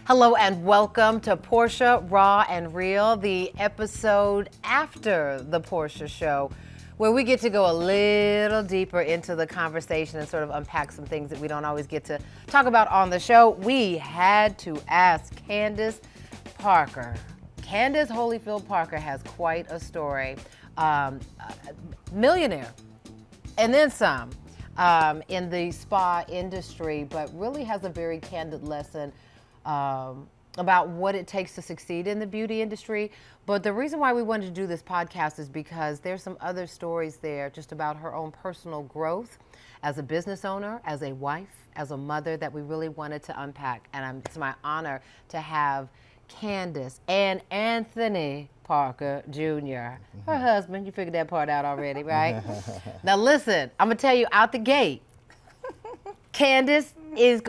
Hello and welcome to Portia, Raw and Real, the episode after the Portia show, where we get to go a little deeper into the conversation and sort of unpack some things that we don't always get to talk about on the show. We had to ask Candace Parker. Candace Holyfield-Parker has quite a story. Millionaire, and then some, in the spa industry, but really has a very candid lesson about what it takes to succeed in the beauty industry. But the reason why we wanted to do this podcast is because there's some other stories there just about her own personal growth as a business owner, as a wife, as a mother that we really wanted to unpack. And it's my honor to have Candace and Anthony Parker Jr., her husband. You figured that part out already, right? Now listen, I'm gonna tell you out the gate, Candace is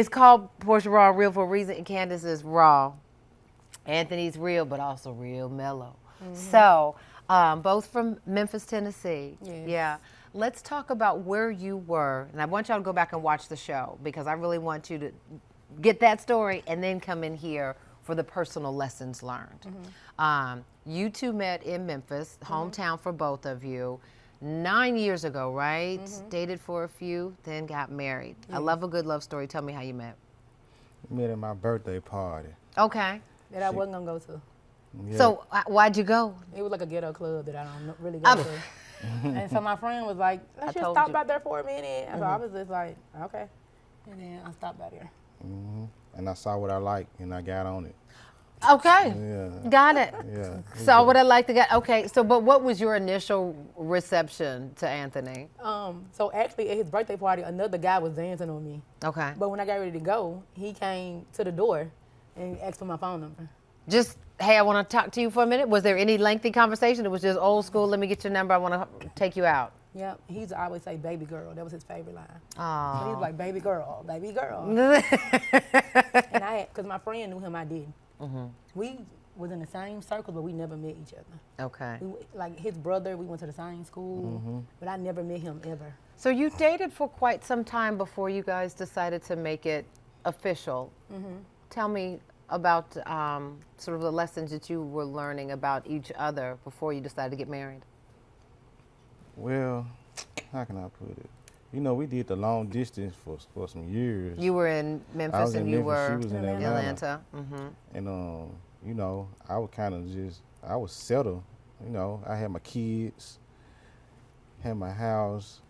called Portia Raw and Real for a reason, and Candace is raw. Anthony's real, but also real mellow. So, both from Memphis, Tennessee. Yes. Yeah. Let's talk about where you were, and I want y'all to go back and watch the show because I really want you to get that story and then come in here for the personal lessons learned. You two met in Memphis, hometown for both of you. 9 years ago, right? Dated for a few, then got married. I love a good love story. Tell me how you met. Met at my birthday party. Okay. That I wasn't gonna go to. Yeah. So why'd you go? It was like a ghetto club that I don't really go to. And so my friend was like, let's just told stop you. by there for a minute. And so I was just like, okay. And then I stopped by there. And I saw what I liked, and I got on it. Okay. Yeah. Got it. Yeah. So what I like to get, okay, so but what was your initial reception to Anthony? So actually at his birthday party, another guy was dancing on me. Okay. But when I got ready to go, he came to the door and asked for my phone number. Just, hey, I want to talk to you for a minute. Was there any lengthy conversation? It was just old school, let me get your number, I want to take you out. Yep, he used to always say baby girl. That was his favorite line. Aww. So he was like, baby girl, baby girl. And I had, because my friend knew him, I did. We was in the same circle, but we never met each other. Okay. Like his brother, we went to the same school, but I never met him ever. So you dated for quite some time before you guys decided to make it official. Tell me about sort of the lessons that you were learning about each other before you decided to get married. Well, how can I put it? You know, we did the long distance for some years. You were in Memphis I was and in you Memphis, were she was in in Atlanta. And you know, I was kind of I was settled. You know, I had my kids, had my house.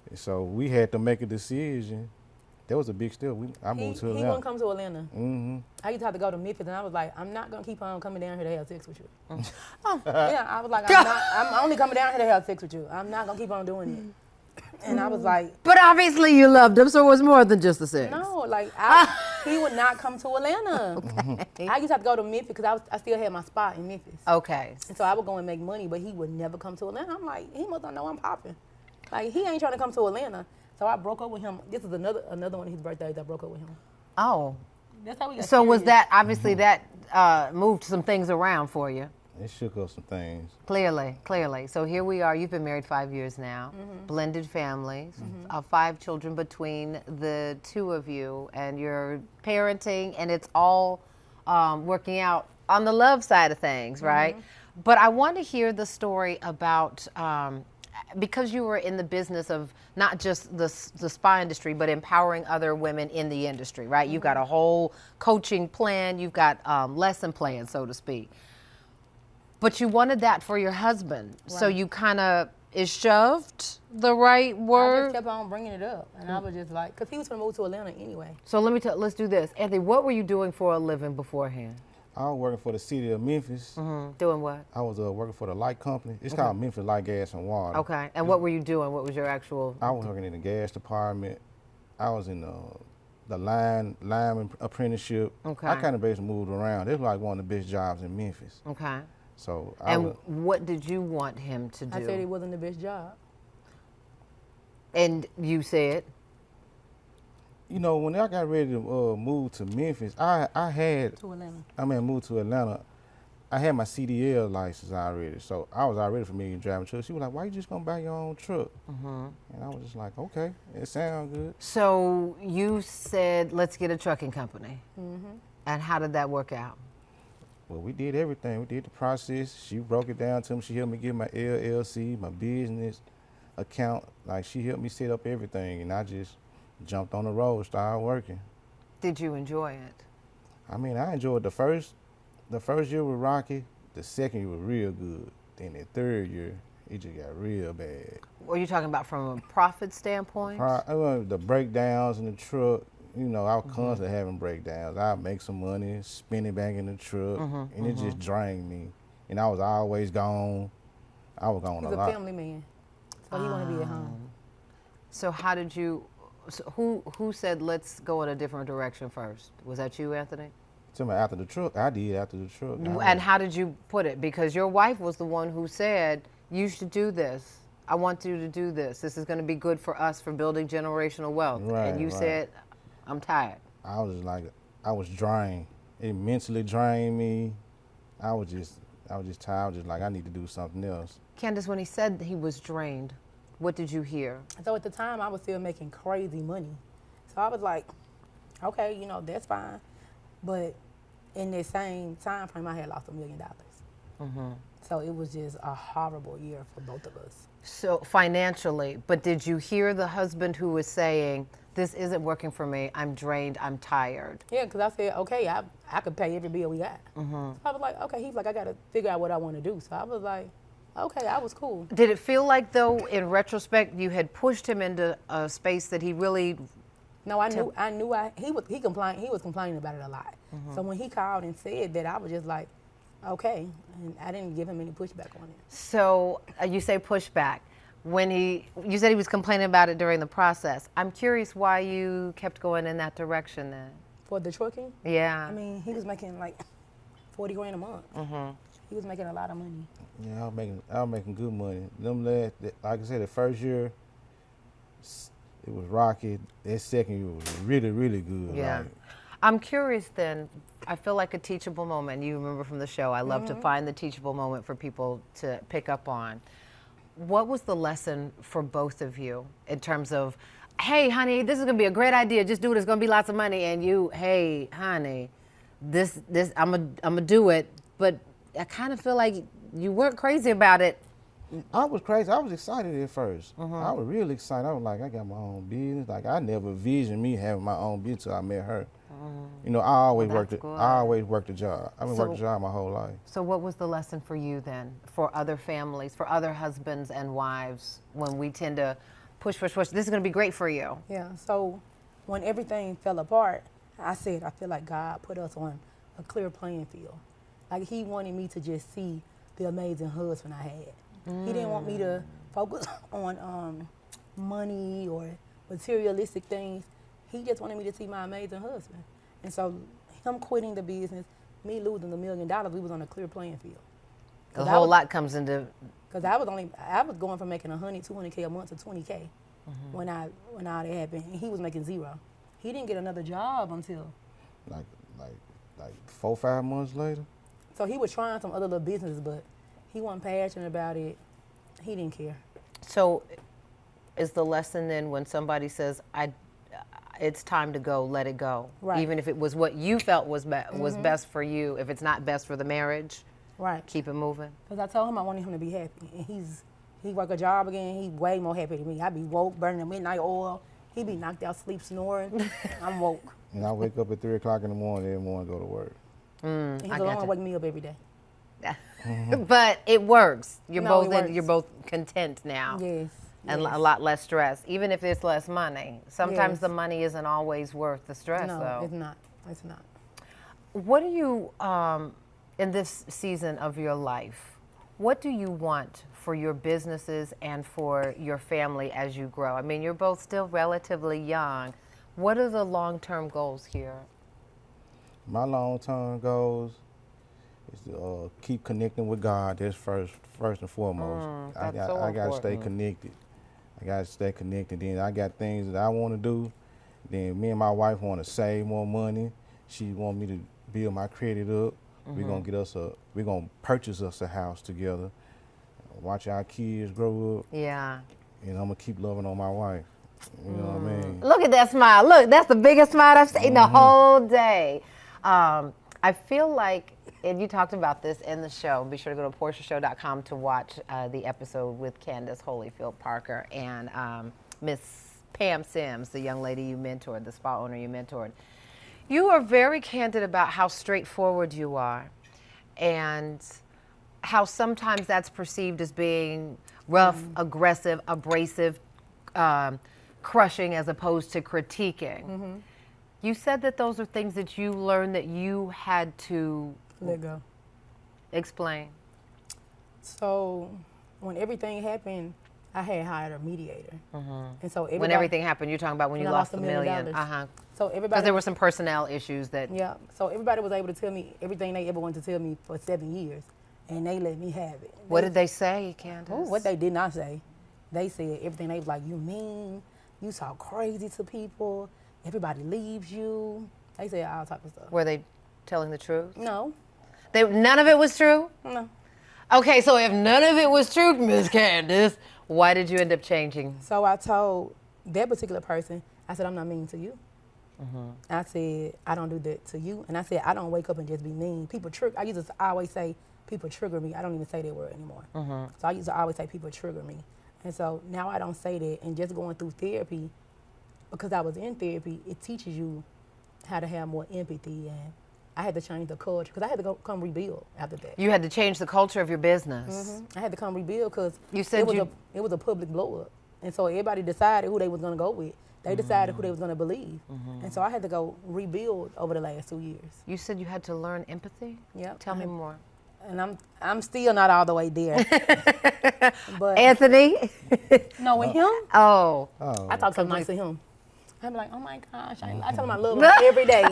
And so we had to make a decision. That was a big step. I moved to He Atlanta. wouldn't come to Atlanta. I used to have to go to Memphis, and I was like, I'm not gonna keep on coming down here to have sex with you. Yeah, I was like, I'm only coming down here to have sex with you. I'm not gonna keep on doing it. And I was like, but obviously you loved him, so it was more than just the sex. no, like he would not come to Atlanta. I used to have to go to Memphis because I still had my spot in Memphis. Okay. And so I would go and make money, but he would never come to Atlanta. I'm like, he must not know I'm popping. Like, he ain't trying to come to Atlanta. So I broke up with him. This is another one of his birthdays I broke up with him. Oh. That's how we got So was serious. that, obviously that moved some things around for you? It shook up some things. Clearly. So here we are. You've been married 5 years now. Blended families, 5 children between the two of you, and you're parenting, and it's all working out on the love side of things, right? But I want to hear the story about, because you were in the business of not just the spa industry, but empowering other women in the industry, right? You've got a whole coaching plan. You've got lesson plans, so to speak. But you wanted that for your husband. Right. So you kind of, is shoved the right I word? just kept on bringing it up. And I was just like, because he was going to move to Atlanta anyway. So let's do this. Anthony, what were you doing for a living beforehand? I was working for the city of Memphis. Doing what? I was working for the light company. It's called Memphis Light, Gas, and Water. Okay. And what were you doing? What was your actual? I was working in the gas department. I was in the lineman apprenticeship. Okay. I kind of basically moved around. It was like one of the best jobs in Memphis. Okay. So what did you want him to do? I said it wasn't the best job. And you said? You know, when I got ready to move to Memphis, moved to Atlanta. I had my CDL license already, so I was already familiar with driving trucks. She was like, "Why you just gonna buy your own truck?" And I was just like, "Okay, it sounds good." So you said, let's get a trucking company. And how did that work out? Well, we did everything. We did the process. She broke it down to me. She helped me get my LLC, my business account. Like, she helped me set up everything, and I just jumped on the road, started working. Did you enjoy it? I mean, I enjoyed the first year was rocky. The second year was real good. Then the third year, it just got real bad. What are you talking about from a profit standpoint? The breakdowns in the truck, you know, I was constantly having breakdowns. I'd make some money, spend it back in the truck, and it just drained me. And I was always gone. I was gone He's a lot. a family man, so he want to be at home. So how did you, so who said let's go in a different direction first? Was that you, Anthony? Tell me, after the truck, I did after the truck. And how did you put it? Because your wife was the one who said, you should do this. I want you to do this. This is going to be good for us for building generational wealth. And you said, I'm tired. I was like, I was drained. It mentally drained me. I was just tired. I was just like, I need to do something else. Candace, when he said he was drained, what did you hear? So at the time, I was still making crazy money. So I was like, okay, you know, that's fine. But in the same time frame, I had lost $1 million. So it was just a horrible year for both of us. So financially, but did you hear the husband who was saying, this isn't working for me, I'm drained, I'm tired? Yeah, because I said, okay, I could pay every bill we got. So I was like, okay, he's like, I got to figure out what I want to do. So I was like, okay, I was cool. Did it feel like, though, in retrospect, you had pushed him into a space that he really... No, he was complaining about it a lot. So when he called and said that, I was just like, okay, and I didn't give him any pushback on it. So you say pushback. You said he was complaining about it during the process. I'm curious why you kept going in that direction then. For the trucking? Yeah. I mean, he was making like 40 grand a month. He was making a lot of money. Yeah, I was making good money. Like I said, the first year, it was rocky. That second year was really, really good. Yeah. Like, I'm curious then, I feel like a teachable moment. You remember from the show, I love to find the teachable moment for people to pick up on. What was the lesson for both of you in terms of, hey, honey, this is going to be a great idea. Just do it. It's going to be lots of money. And you, hey, honey, this, I'm going to do it. But I kind of feel like you weren't crazy about it. I was crazy. I was excited at first. I was really excited. I was like, I got my own business. Like, I never envisioned me having my own business until I met her. You know, I always worked a job. I've been working a job my whole life. So what was the lesson for you then, for other families, for other husbands and wives, when we tend to push, this is going to be great for you? Yeah, so when everything fell apart, I said, I feel like God put us on a clear playing field. Like, he wanted me to just see the amazing husband I had. He didn't want me to focus on money or materialistic things. He just wanted me to see my amazing husband. And so him quitting the business, me losing $1 million, we was on a clear playing field. A whole lot comes into... Because I was going from making $200K a month to $20K when all that happened. And he was making $0. He didn't get another job until... Like 4 or 5 months later? So he was trying some other little businesses, but he wasn't passionate about it. He didn't care. So is the lesson then when somebody says, it's time to go, let it go. Right. Even if it was what you felt was best for you, if it's not best for the marriage, right, keep it moving. Because I told him I wanted him to be happy. And he work a job again, he way more happy than me. I be woke, burning the midnight oil. He be knocked out, sleep, snoring. I'm woke. And I wake up at 3 o'clock in the morning every morning, go to work. And he's the one wake me up every day. But it works. You're works. both content now. Yes. And a lot less stress, even if it's less money. Sometimes the money isn't always worth the stress, though. No, it's not. It's not. What do you, in this season of your life, what do you want for your businesses and for your family as you grow? I mean, you're both still relatively young. What are the long-term goals here? My long-term goals is to keep connecting with God. That's first and foremost. I got to stay connected. I got to stay connected. Then I got things that I want to do. Then me and my wife want to save more money. She want me to build my credit up. We're gonna purchase us a house together, watch our kids grow up. Yeah. And I'm gonna keep loving on my wife. You know what I mean? Look at that smile. Look, that's the biggest smile I've seen the whole day. I feel like, and you talked about this in the show. Be sure to go to portiashow.com to watch the episode with Candace Holyfield-Parker and Miss Pam Sims, the young lady you mentored, the spa owner you mentored. You are very candid about how straightforward you are and how sometimes that's perceived as being rough, aggressive, abrasive, crushing as opposed to critiquing. You said that those are things that you learned that you had to let go. Explain. So when everything happened, I had hired a mediator. And so when everything happened, you're talking about when you lost $1 million. So everybody, because there were some personnel issues that. Yeah. So everybody was able to tell me everything they ever wanted to tell me for 7 years, and they let me have it. What did they say, Candace? Oh, what they did not say. They said everything. They was like, you mean, you talk crazy to people, everybody leaves you. They said all type of stuff. Were they telling the truth? No. None of it was true? No. Okay, so if none of it was true, Miss Candace, why did you end up changing? So I told that particular person, I said, I'm not mean to you. I said, I don't do that to you. And I said, I don't wake up and just be mean. People trigger. I used to always say, people trigger me. I don't even say that word anymore. So I used to always say, people trigger me. And so now I don't say that. And just going through therapy, because I was in therapy, it teaches you how to have more empathy. And I had to change the culture because I had to come rebuild after that. You had to change the culture of your business. I had to come rebuild because you said it was a public blow up. And so everybody decided who they was going to go with. They decided who they was going to believe. And so I had to go rebuild over the last 2 years. You said you had to learn empathy? Yep. Tell me more. And I'm still not all the way there. But Anthony? No, with him? Oh. I talk so nice to him. I'm like, oh my gosh. I tell him I love him every day.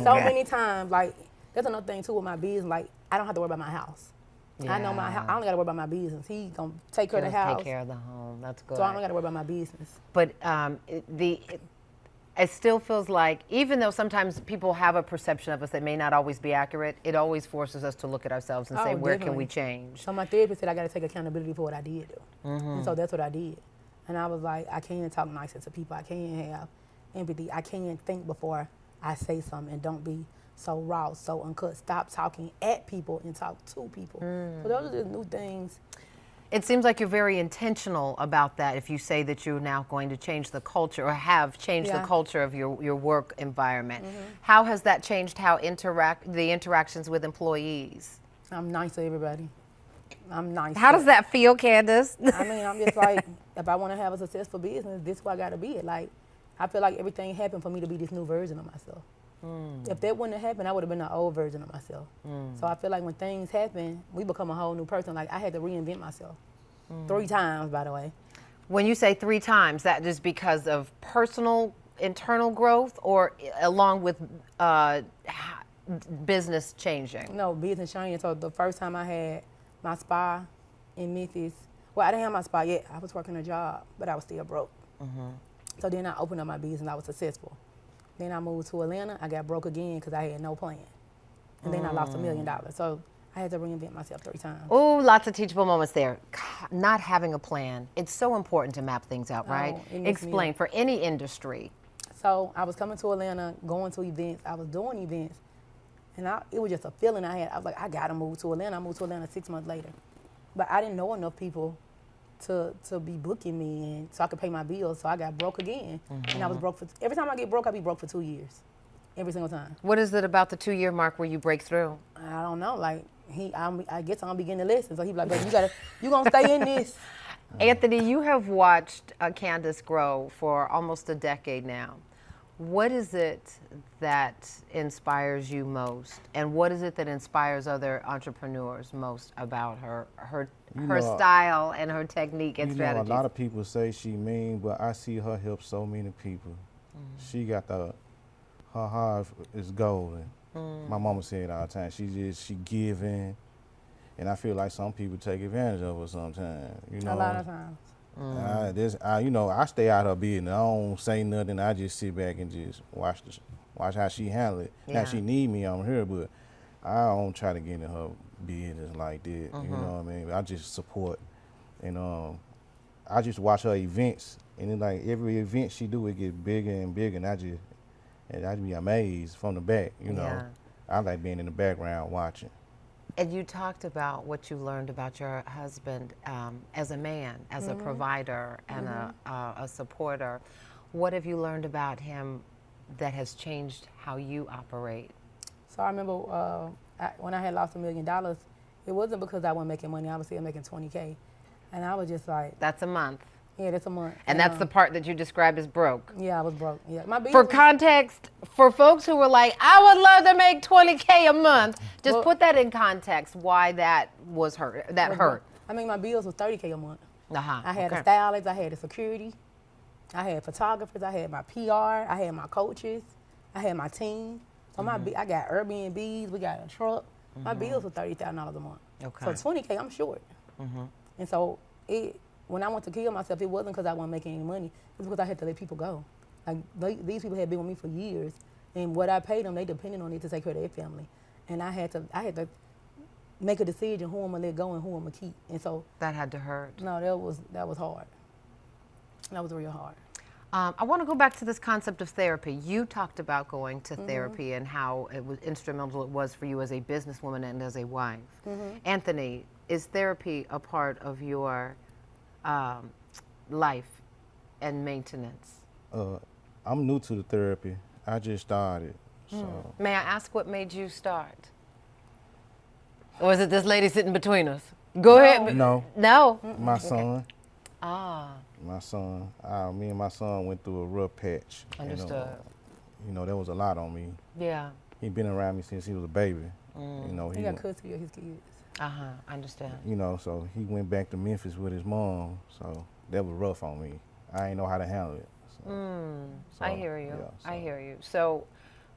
So many times. Like, that's another thing too with my business. Like, I don't have to worry about my house. Yeah. I know my house. I only got to worry about my business. He gonna take care of the house. Take care of the home. That's good. So I don't got to worry about my business. But it still feels like, even though sometimes people have a perception of us that may not always be accurate, it always forces us to look at ourselves and say, where can we change? So my therapist said I got to take accountability for what I did do. And so that's what I did. And I was like, I can't talk nicer to people. I can't have empathy. I can't think before I say something, and don't be so raw, so uncut. Stop talking at people and talk to people. So those are the new things. It seems like you're very intentional about that if you say that you're now going to change the culture or have changed the culture of your work environment. How has that changed how the interactions with employees? I'm nice to everybody. I'm nice. How does that feel, Candace? I mean, I'm just like, if I want to have a successful business, this is where I got to be. Like, I feel like everything happened for me to be this new version of myself. If that wouldn't have happened, I would have been the old version of myself. So I feel like when things happen, we become a whole new person. Like, I had to reinvent myself 3 times, by the way. When you say 3 times, that is because of personal, internal growth, or along with business changing? No, business changing. So the first time I had my spa in Memphis, well, I didn't have my spa yet. I was working a job, but I was still broke. So then I opened up my business and I was successful. Then I moved to Atlanta. I got broke again because I had no plan. And then I lost $1 million. So I had to reinvent myself 3 times. Oh, lots of teachable moments there. God, not having a plan. It's so important to map things out, right? Explain for any industry. So I was coming to Atlanta, going to events. I was doing events. And it was just a feeling I had. I was like, I got to move to Atlanta. I moved to Atlanta 6 months later. But I didn't know enough people to be booking me and so I could pay my bills. So I got broke again. And I was broke every time I get broke, I be broke for 2 years. Every single time. What is it about the 2-year mark where you break through? I don't know. Like, I guess I'm beginning to listen. So he be like, baby, you gonna stay in this. Anthony, you have watched Candace grow for almost a decade now. What is it that inspires you most? And what is it that inspires other entrepreneurs most about her style and her technique and strategies? A lot of people say she mean, but I see her help so many people. She got her heart is golden. My mama said all the time, she giving, and I feel like some people take advantage of her sometimes. You know, a lot of times. I stay out her business. I don't say nothing. I just sit back and just watch how she handle it. Yeah. Now she need me on her, but I don't try to get in her business like that. You know what I mean? I just support, and I just watch her events, and then like every event she do, it get bigger and bigger, and I just be amazed from the back. You know, Yeah. I like being in the background watching. And you talked about what you learned about your husband as a man, as a provider and a supporter. What have you learned about him that has changed how you operate? So I remember when I had lost $1 million, it wasn't because I wasn't making money. I was still making $20K. And I was just like, That's a month. yeah, that's a month. And that's the part that you described as broke. Yeah, I was broke. Yeah, my For business. context, for folks who were like, I would love to make $20K a month, just Well- put that in context why that was hurt. That hurt. I mean, my bills was $30K a month. Uh-huh. I had okay. a stylist, I had a security, I had photographers, I had my PR, I had my coaches, I had my team. So I got Airbnbs, we got a truck. My bills were $30,000 a month. Okay. So $20K, I'm short. And so when I went to kill myself, it wasn't because I wasn't making any money. It was because I had to let people go. Like these people had been with me for years, and what I paid them, they depended on it to take care of their family. And I had to make a decision who I'm gonna let go and who I'm gonna keep. And so That had to hurt. no, that was hard. That was real hard. I want to go back to this concept of therapy. You talked about going to therapy and how it was instrumental it was for you as a businesswoman and as a wife. Anthony, is therapy a part of your life and maintenance? I'm new to the therapy. I just started. So May I ask what made you start? Or is it this lady sitting between us? Go ahead. no, No? my son. Ah, My son, me and my son went through a rough patch. understood. You know, that was a lot on me. Yeah. He been around me since he was a baby. You know, He got custody of his kids. Uh-huh, I understand. you know, so he went back to Memphis with his mom. So that was rough on me. I ain't know how to handle it. So, I hear you. yeah, I so- hear you. So,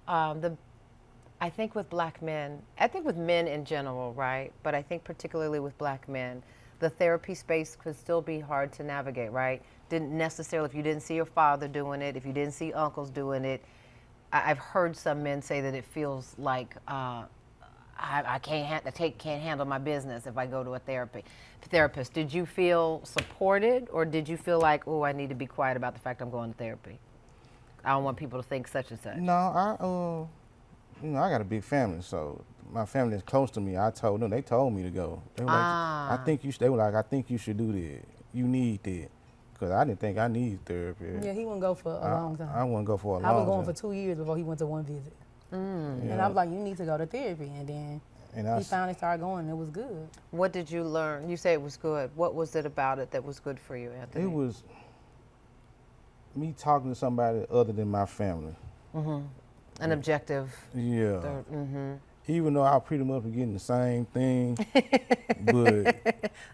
I think with black men, I think with men in general, right? But I think particularly with black men, the therapy space could still be hard to navigate, right? Didn't necessarily, if you didn't see your father doing it, if you didn't see uncles doing it, I've heard some men say that it feels like I can't handle my business if I go to a therapist. Did you feel supported, or did you feel like, oh, I need to be quiet about the fact I'm going to therapy? I don't want people to think such and such. No, I got a big family, so my family is close to me. I told them, they told me to go. They were like, they were like, I think you should do that. You need that. Because I didn't think I needed therapy. Yeah, he wouldn't go for a long time. I wouldn't go for a long I time. was going for 2 years before he went to one visit. And I was like, you need to go to therapy. And then he finally started going, and it was good. What did you learn? You say it was good. What was it about it that was good for you, Anthony? It was me talking to somebody other than my family. An objective. Yeah. Even though I pretty much was getting the same thing, but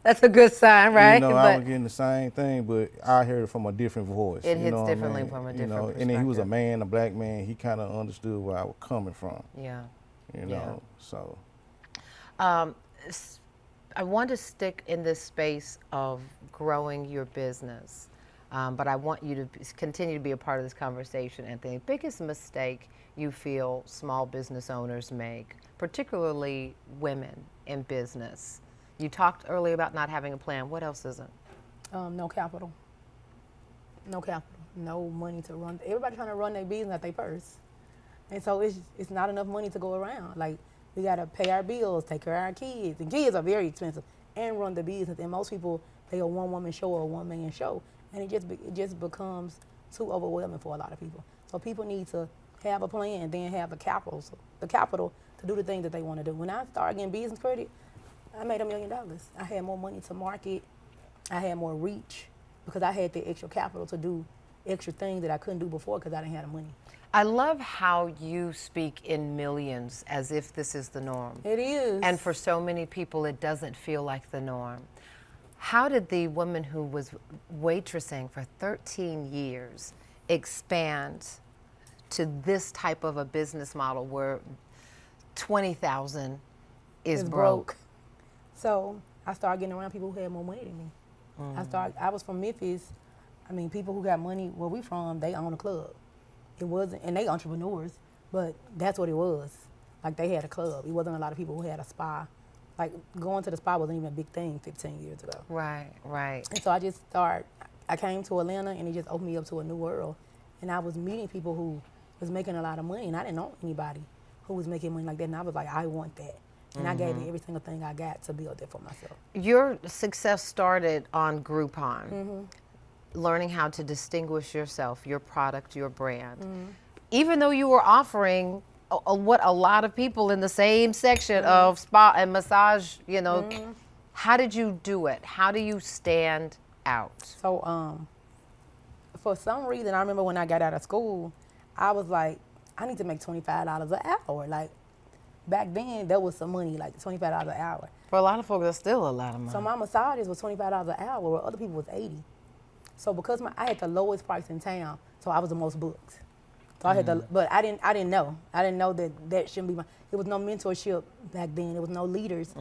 That's a good sign, right? you know, I was getting the same thing, but I heard it from a different voice. It you hits know what I differently mean? from a You different know, and then he was a perspective. man, a black man. He kind of understood where I was coming from. Yeah. You know, so I want to stick in this space of growing your business, but I want you to continue to be a part of this conversation, Anthony. Biggest mistake you feel small business owners make, particularly women in business? You talked earlier about not having a plan. What else isn't? No capital. No capital. No money to run. Everybody trying to run their business at their purse. And so it's not enough money to go around. Like, we got to pay our bills, take care of our kids. And kids are very expensive, and run the business. And most people, they a one-woman show or a one-man show. And it just becomes too overwhelming for a lot of people. So people need to have a plan and then have the capital to do the things that they want to do. When I started getting business credit, I made $1 million. I had more money to market. I had more reach because I had the extra capital to do extra things that I couldn't do before because I didn't have the money. I love how you speak in millions as if this is the norm. It is. And for so many people, it doesn't feel like the norm. How did the woman who was waitressing for 13 years expand to this type of a business model where 20,000 is broke? So I started getting around people who had more money than me. I was from Memphis. I mean, people who got money where we from, they own a club. It wasn't, and they entrepreneurs, but that's what it was. Like they had a club. It wasn't a lot of people who had a spa. Like going to the spa wasn't even a big thing 15 years ago. Right, right. And so I came to Atlanta and it just opened me up to a new world. And I was meeting people who was making a lot of money, and I didn't know anybody who was making money like that. And I was like, I want that. And I gave it every single thing I got to build it for myself. Your success started on Groupon, learning how to distinguish yourself, your product, your brand. Even though you were offering what a lot of people in the same section of spa and massage, you know, how did you do it? How do you stand out? So for some reason, I remember when I got out of school, I was like, I need to make $25 an hour. Like, back then, that was some money, like $25 an hour. For a lot of folks, that's still a lot of money. So my massages was $25 an hour, where other people was $80. So because I had the lowest price in town, so I was the most booked. So I had to, but I didn't know. I didn't know that shouldn't be there was no mentorship back then. There was no leaders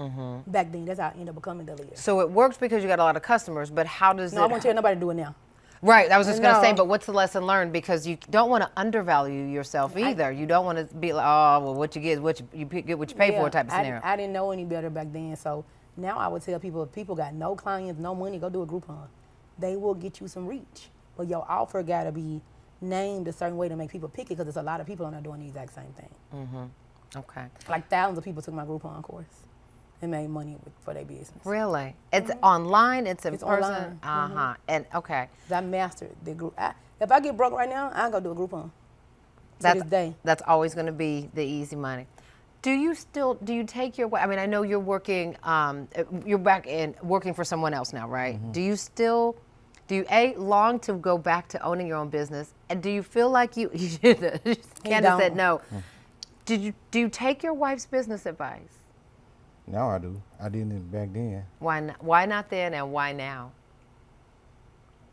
back then. That's how I ended up becoming the leader. So it works because you got a lot of customers, but how does No, I won't tell nobody to do it now. Right, I was just going to say, No. but what's the lesson learned? Because you don't want to undervalue yourself either. You don't want to be like, oh, well, what you get is what you get what you pay for type of scenario. I didn't know any better back then. So now I would tell people, if people got no clients, no money, go do a Groupon. They will get you some reach. But your offer got to be named a certain way to make people pick it, because there's a lot of people on there doing the exact same thing. Okay. Like thousands of people took my Groupon course and made money for their business. Really? It's online, it's in It's person? online. And okay. I mastered the group. If I get broke right now, I ain't gonna do a Groupon. To this day. That's always going to be the easy money. Do you take your, I mean, I know you're working, you're back in working for someone else now, right? Do you long to go back to owning your own business? And do you feel like Candace said no. Do you take your wife's business advice? Now I do. I didn't back then. Why not then, and why now?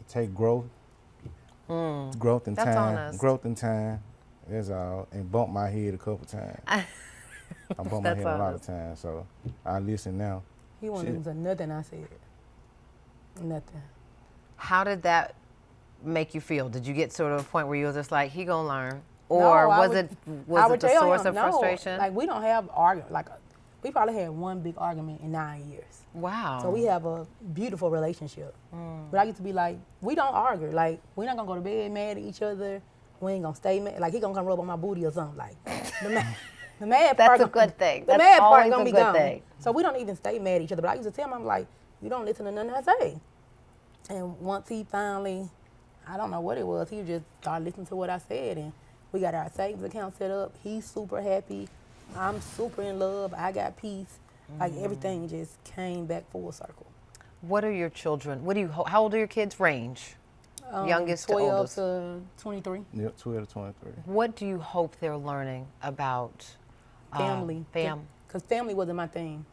Take growth. Growth in That's time. honest. Growth in time. That's all. And bump my head a couple times. I bump my head a lot of times, so I listen now. He won't listen to nothing I said. Nothing. How did that make you feel? Did you get sort of a point where you were just like, he gonna learn? Or was it the source of frustration? Like, we don't have argument. Like, we probably had one big argument in 9 years. Wow. So we have a beautiful relationship. But I get to be like, we don't argue. Like, we're not gonna go to bed mad at each other. We ain't gonna stay mad. Like, he gonna come rub on my booty or something. Like, the mad part. That's a good thing. The That's mad part always gonna a be good gone. thing. So we don't even stay mad at each other. But I used to tell him, I'm like, you don't listen to nothing I say. And once he finally, I don't know what it was, he just started listening to what I said, and we got our savings account set up. He's super happy. I'm super in love. I got peace. Like, everything just came back full circle. What are your children? How old are your kids? Range? Youngest to 12 oldest? to 23. Yep, 12 to 23. What do you hope they're learning about Family. Because family wasn't my thing.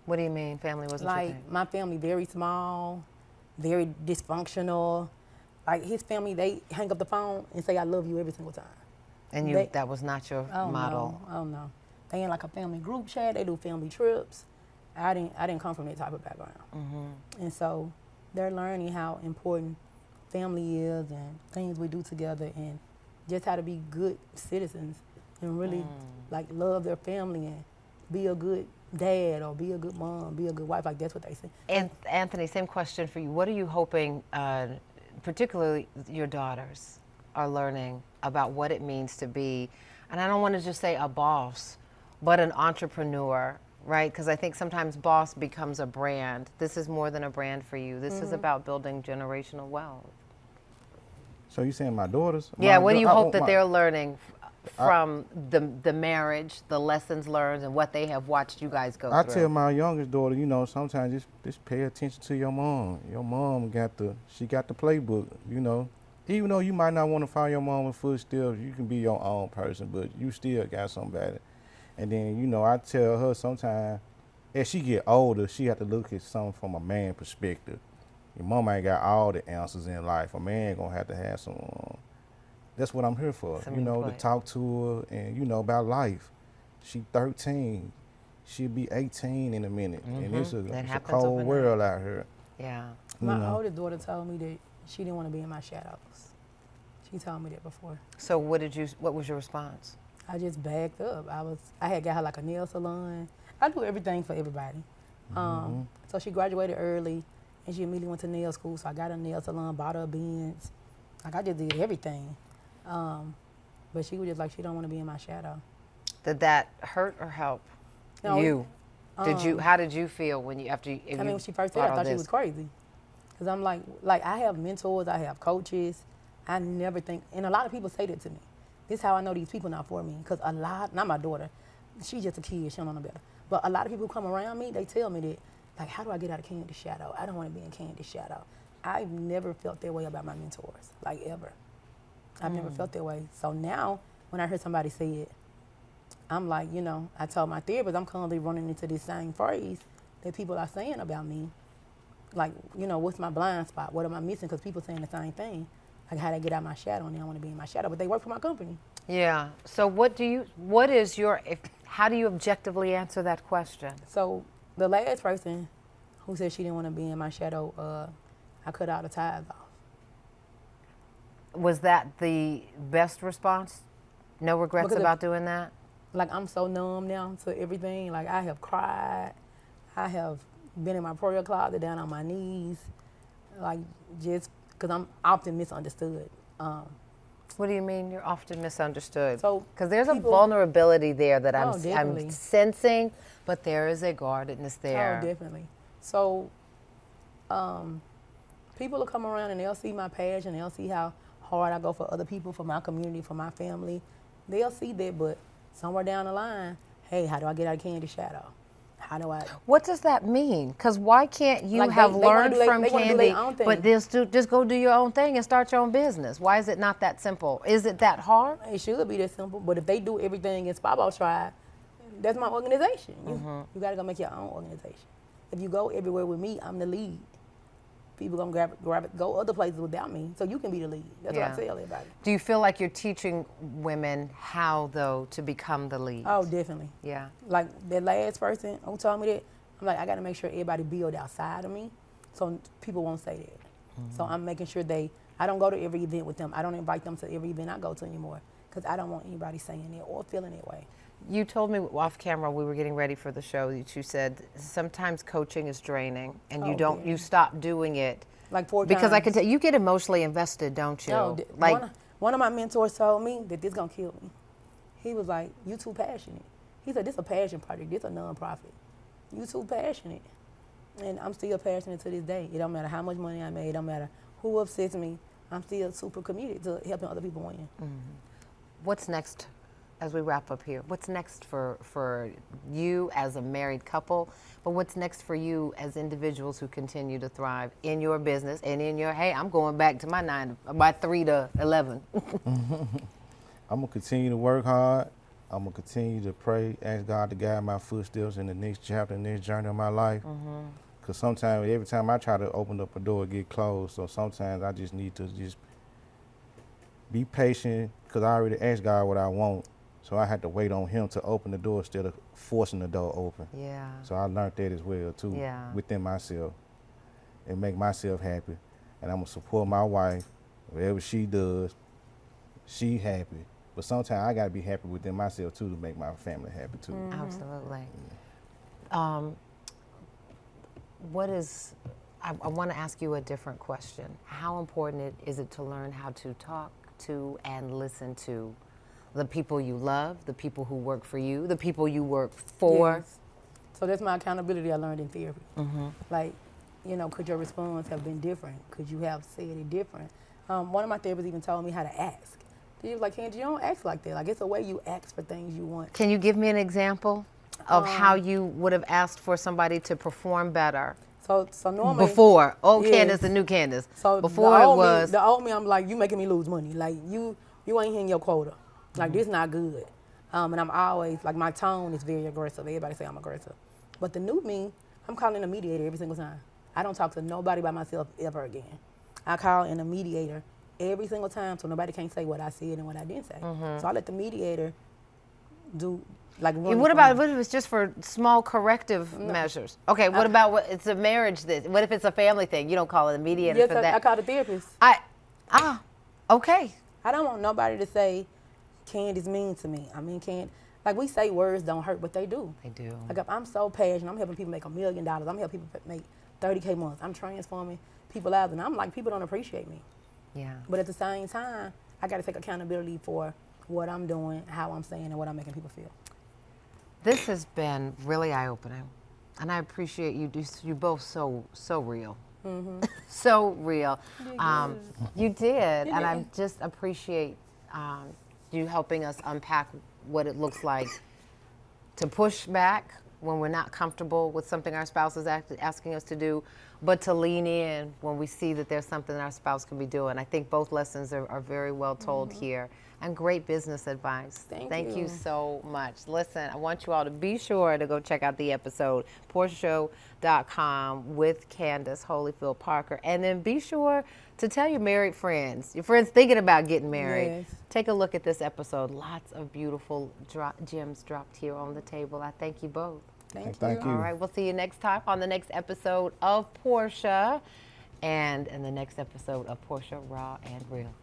What do you mean family wasn't your Like, thing? my family, very small, very dysfunctional. Like, his family, they hang up the phone and say, I love you every single time. And that was not your model? I don't know. They in like a family group chat. They do family trips. I didn't come from that type of background. And so they're learning how important family is and things we do together, and just how to be good citizens and really like love their family and be a good dad or be a good mom, be a good wife. Like, that's what they say. And Anthony, same question for you. What are you hoping, particularly your daughters, are learning about what it means to be, and I don't want to just say a boss, but an entrepreneur, right? Because I think sometimes boss becomes a brand. This is more than a brand for you. This is about building generational wealth. So you saying my daughters? Yeah, what do you hope that they're learning from the marriage, the lessons learned, and what they have watched you guys go through? I tell my youngest daughter, you know, sometimes just pay attention to your mom. Your mom got the playbook, you know. Even though you might not want to follow your mom in footsteps, you can be your own person, but you still got somebody. And then, you know, I tell her sometimes, as she get older, she have to look at something from a man perspective. Your mama ain't got all the answers in life. A man gonna have to have some. That's what I'm here for. Some you know, input. to talk to her and, you know, about life. She 13. She'll be 18 in a minute. And it's a cold overnight. world out here. Yeah. My oldest daughter told me that she didn't want to be in my shadows. She told me that before. So what was your response? I just backed up. I had got her like a nail salon. I do everything for everybody. So she graduated early, and she immediately went to nail school. So I got her a nail salon, bought her a Benz. Like I just did everything. But she was just like, she don't want to be in my shadow. Did that hurt or help No, you? How did you feel when you when she first said it, I thought she was crazy. Because I'm like I have mentors, I have coaches. I never think, and a lot of people say that to me. This is how I know these people not for me. Because a lot, not my daughter, she's just a kid, she don't know better. But a lot of people who come around me, they tell me that, like, how do I get out of Candace's shadow? I don't want to be in Candace's shadow. I've never felt that way about my mentors, like ever. I've never felt that way. So now, when I hear somebody say it, I'm like, you know, I told my therapist, I'm constantly running into this same phrase that people are saying about me. Like, you know, what's my blind spot? What am I missing? Because people saying the same thing. Like, how do I get out of my shadow? And they don't want to be in my shadow, but they work for my company. Yeah. So how do you objectively answer that question? So the last person who said she didn't want to be in my shadow, I cut all the ties off. Was that the best response? No regrets Because about doing that? Like, I'm so numb now to everything. Like, I have cried. I have been in my prayer closet down on my knees. Like, just because I'm often misunderstood. What do you mean you're often misunderstood? So because there's a vulnerability there that I'm definitely. sensing, but there is a guardedness there. Oh, definitely. So people will come around and they'll see my passion. They'll see how hard I go for other people, for my community, for my family. They'll see that, but somewhere down the line, hey, how do I get out of Candy's shadow? How do I? What does that mean? Because why can't you Like have learned from they Candy, but just go do your own thing and start your own business? Why is it not that simple? Is it that hard? It should be that simple, but if they do everything in Spabo Tribe, that's my organization. You got to go make your own organization. If you go everywhere with me, I'm the lead. People gonna go other places without me, so you can be the lead. That's what I tell everybody. Do you feel like you're teaching women how, though, to become the lead? Oh, definitely. Yeah. Like that last person who told me that, I'm like, I got to make sure everybody build outside of me, so people won't say that. So I'm making sure I don't go to every event with them. I don't invite them to every event I go to anymore, because I don't want anybody saying that or feeling that way. You told me off camera, we were getting ready for the show, that you said sometimes coaching is draining and you stop doing it. Like 4 times. Because I can tell, you get emotionally invested, don't you? No, like one of my mentors told me that this gonna kill me. He was like, you too passionate. He said, this a passion project, this a nonprofit. You too passionate. And I'm still passionate to this day. It don't matter how much money I made, it don't matter who upsets me, I'm still super committed to helping other people win. What's next? As we wrap up here, what's next for you as a married couple, but what's next for you as individuals who continue to thrive in your business and in your, hey, I'm going back to my 3 to 11. I'm going to continue to work hard. I'm going to continue to pray, ask God to guide my footsteps in the next chapter, in this journey of my life. Because sometimes, every time I try to open up a door, it get closed. So sometimes I just need to just be patient, because I already asked God what I want. So I had to wait on him to open the door instead of forcing the door open. Yeah. So I learned that as well too, within myself, and make myself happy. And I'm gonna support my wife, whatever she does, she happy. But sometimes I gotta be happy within myself too to make my family happy too. Absolutely. I want to ask you a different question. How important is it to learn how to talk to and listen to the people you love, the people who work for you, the people you work for? Yes. So that's my accountability I learned in therapy. Like, you know, could your response have been different? Could you have said it different? One of my therapists even told me how to ask. He was like, Candace, you don't ask like that. Like, it's a way you ask for things you want. Can you give me an example of how you would have asked for somebody to perform better? So normally before, Candace, the new Candace. So before it was the old me, I'm like, you making me lose money. Like you ain't hitting your quota. Like this not good. And I'm always like, my tone is very aggressive. Everybody say I'm aggressive. But the new me, I'm calling a mediator every single time. I don't talk to nobody by myself ever again. I call in a mediator every single time, so nobody can't say what I said and what I didn't say. So I let the mediator do. Like, what about if it's just for small corrective measures? Okay, what about it's a marriage thing? What if it's a family thing? You don't call it a mediator for that? I call the therapist. Okay. I don't want nobody to say, Candace means to me. I mean, like we say words don't hurt, but they do. They do. Like if I'm so passionate, I'm helping people make $1 million. I'm helping people make 30K months. I'm transforming people's lives, and I'm like, people don't appreciate me. Yeah. But at the same time, I got to take accountability for what I'm doing, how I'm saying, and what I'm making people feel. This has been really eye-opening, and I appreciate you. You both so real. Mm-hmm. So real. You did, and I just appreciate you helping us unpack what it looks like to push back when we're not comfortable with something our spouse is asking us to do, but to lean in when we see that there's something our spouse can be doing. I think both lessons are very well told here, and great business advice. Thank you so much. Listen, I want you all to be sure to go check out the episode, PortiaShow.com with Candace Holyfield-Parker, and then be sure to tell your married friends, your friends thinking about getting married. Yes. Take a look at this episode. Lots of beautiful gems dropped here on the table. I thank you both. Thank you. All right, we'll see you next time on the next episode of Portia and in the next episode of Portia Raw and Real.